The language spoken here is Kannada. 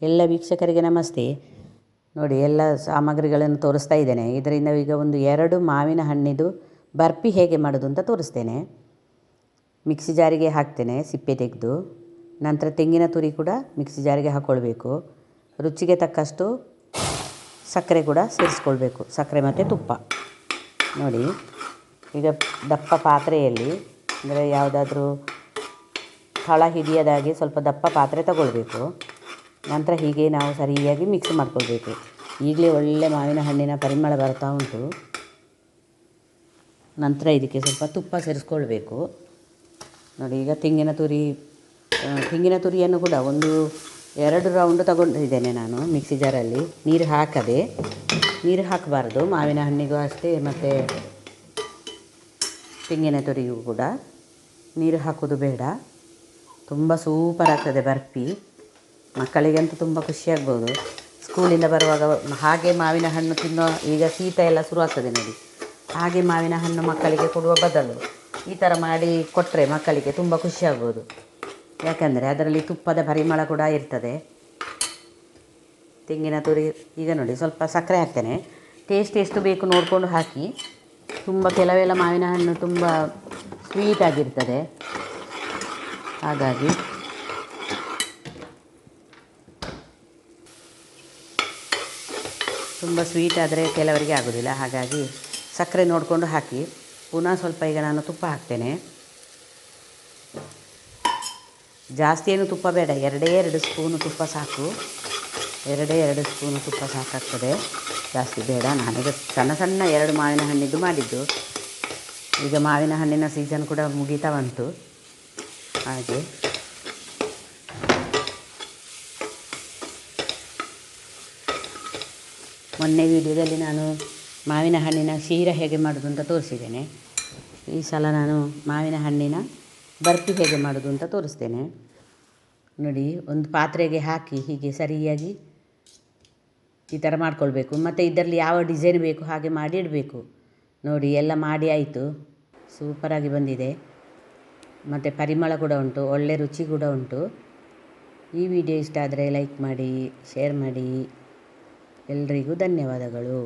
ಎಲ್ಲ ವೀಕ್ಷಕರಿಗೆ ನಮಸ್ತೆ. ನೋಡಿ, ಎಲ್ಲ ಸಾಮಗ್ರಿಗಳನ್ನು ತೋರಿಸ್ತಾ ಇದ್ದೇನೆ. ಇದರಿಂದ ಈಗ ಒಂದು 2 ಮಾವಿನ ಹಣ್ಣಿದು ಬರ್ಫಿ ಹೇಗೆ ಮಾಡೋದು ಅಂತ ತೋರಿಸ್ತೇನೆ. ಮಿಕ್ಸಿ ಜಾರಿಗೆ ಹಾಕ್ತೇನೆ ಸಿಪ್ಪೆ ತೆಗೆದು. ನಂತರ ತೆಂಗಿನ ತುರಿ ಕೂಡ ಮಿಕ್ಸಿ ಜಾರಿಗೆ ಹಾಕ್ಕೊಳ್ಬೇಕು. ರುಚಿಗೆ ತಕ್ಕಷ್ಟು ಸಕ್ಕರೆ ಕೂಡ ಸೇರಿಸ್ಕೊಳ್ಬೇಕು, ಸಕ್ಕರೆ ಮತ್ತು ತುಪ್ಪ. ನೋಡಿ, ಈಗ ದಪ್ಪ ಪಾತ್ರೆಯಲ್ಲಿ, ಅಂದರೆ ಯಾವುದಾದ್ರೂ ತಳ ಹಿಡಿಯದಾಗೆ ಸ್ವಲ್ಪ ದಪ್ಪ ಪಾತ್ರೆ ತಗೊಳ್ಬೇಕು. ನಂತರ ಹೀಗೆ ನಾವು ಸರಿಯಾಗಿ ಮಿಕ್ಸ್ ಮಾಡ್ಕೊಳ್ಬೇಕು. ಈಗಲೇ ಒಳ್ಳೆ ಮಾವಿನ ಹಣ್ಣಿನ ಪರಿಮಳ ಬರ್ತಾ ಉಂಟು. ನಂತರ ಇದಕ್ಕೆ ಸ್ವಲ್ಪ ತುಪ್ಪ ಸೇರಿಸ್ಕೊಳ್ಬೇಕು. ನೋಡಿ, ಈಗ ತೆಂಗಿನ ತುರಿಯನ್ನು ಕೂಡ 1-2 ರೌಂಡ್ ತಗೊಂಡಿದ್ದೇನೆ ನಾನು ಮಿಕ್ಸಿ ಜಾರಲ್ಲಿ. ನೀರು ಹಾಕಬಾರ್ದು, ಮಾವಿನ ಹಣ್ಣಿಗೂ ಅಷ್ಟೇ ಮತ್ತು ತೆಂಗಿನ ತುರಿಗೂ ಕೂಡ ನೀರು ಹಾಕೋದು ಬೇಡ. ತುಂಬ ಸೂಪರ್ ಆಗ್ತದೆ ಬರ್ಫಿ. ಮಕ್ಕಳಿಗಂತೂ ತುಂಬ ಖುಷಿಯಾಗ್ಬೋದು. ಸ್ಕೂಲಿಂದ ಬರುವಾಗ ಹಾಗೆ ಮಾವಿನ ಹಣ್ಣು ತಿನ್ನೋ, ಈಗ ಶೀತ ಎಲ್ಲ ಶುರುವಾಗ್ತದೆ ನೋಡಿ, ಹಾಗೆ ಮಾವಿನ ಹಣ್ಣು ಮಕ್ಕಳಿಗೆ ಕೊಡುವ ಬದಲು ಈ ಥರ ಮಾಡಿ ಕೊಟ್ಟರೆ ಮಕ್ಕಳಿಗೆ ತುಂಬ ಖುಷಿಯಾಗ್ಬೋದು. ಯಾಕಂದರೆ ಅದರಲ್ಲಿ ತುಪ್ಪದ ಪರಿಮಳ ಕೂಡ ಇರ್ತದೆ. ತೆಂಗಿನ ತುರಿ ಈಗ ನೋಡಿ ಸ್ವಲ್ಪ ಸಕ್ಕರೆ ಹಾಕ್ತೇನೆ. ಟೇಸ್ಟ್ ಎಷ್ಟು ಬೇಕು ನೋಡಿಕೊಂಡು ಹಾಕಿ. ಕೆಲವೆಲ್ಲ ಮಾವಿನ ಹಣ್ಣು ತುಂಬ ಸ್ವೀಟ್ ಆಗಿರ್ತದೆ, ಹಾಗಾಗಿ ತುಂಬ ಸ್ವೀಟ್ ಆದರೆ ಕೆಲವರಿಗೆ ಆಗೋದಿಲ್ಲ. ಹಾಗಾಗಿ ಸಕ್ಕರೆ ನೋಡಿಕೊಂಡು ಹಾಕಿ. ಪುನಃ ಸ್ವಲ್ಪ ಈಗ ನಾನು ತುಪ್ಪ ಹಾಕ್ತೇನೆ. ಜಾಸ್ತಿ ಏನು ತುಪ್ಪ ಬೇಡ, 2 ಸ್ಪೂನು ತುಪ್ಪ ಸಾಕು. 2 ಸ್ಪೂನು ತುಪ್ಪ ಸಾಕಾಗ್ತದೆ, ಜಾಸ್ತಿ ಬೇಡ. ನಾನೀಗ ಸಣ್ಣ 2 ಮಾವಿನ ಹಣ್ಣಿದ್ದು ಮಾಡಿದ್ದು. ಈಗ ಮಾವಿನ ಹಣ್ಣಿನ ಸೀಸನ್ ಕೂಡ ಮುಗೀತಾ ಬಂತು. ಹಾಗೆ ಮೊನ್ನೆ ವಿಡಿಯೋದಲ್ಲಿ ನಾನು ಮಾವಿನ ಹಣ್ಣಿನ ಶೀರ ಹೇಗೆ ಮಾಡೋದು ಅಂತ ತೋರಿಸಿದ್ದೇನೆ. ಈ ಸಲ ನಾನು ಮಾವಿನ ಹಣ್ಣಿನ ಬರ್ಫಿ ಹೇಗೆ ಮಾಡೋದು ಅಂತ ತೋರಿಸ್ತೇನೆ. ನೋಡಿ, ಒಂದು ಪಾತ್ರೆಗೆ ಹಾಕಿ ಹೀಗೆ ಸರಿಯಾಗಿ ಈ ಥರ ಮಾಡ್ಕೊಳ್ಬೇಕು. ಮತ್ತು ಇದರಲ್ಲಿ ಯಾವ ಡಿಸೈನ್ ಬೇಕು ಹಾಗೆ ಮಾಡಿ ಇಡಬೇಕು. ನೋಡಿ, ಎಲ್ಲ ಮಾಡಿ ಆಯಿತು. ಸೂಪರಾಗಿ ಬಂದಿದೆ ಮತ್ತು ಪರಿಮಳ ಕೂಡ ಉಂಟು, ಒಳ್ಳೆ ರುಚಿ ಕೂಡ ಉಂಟು. ಈ ವಿಡಿಯೋ ಇಷ್ಟ ಆದರೆ ಲೈಕ್ ಮಾಡಿ, ಶೇರ್ ಮಾಡಿ. ಎಲ್ರಿಗೂ ಧನ್ಯವಾದಗಳು.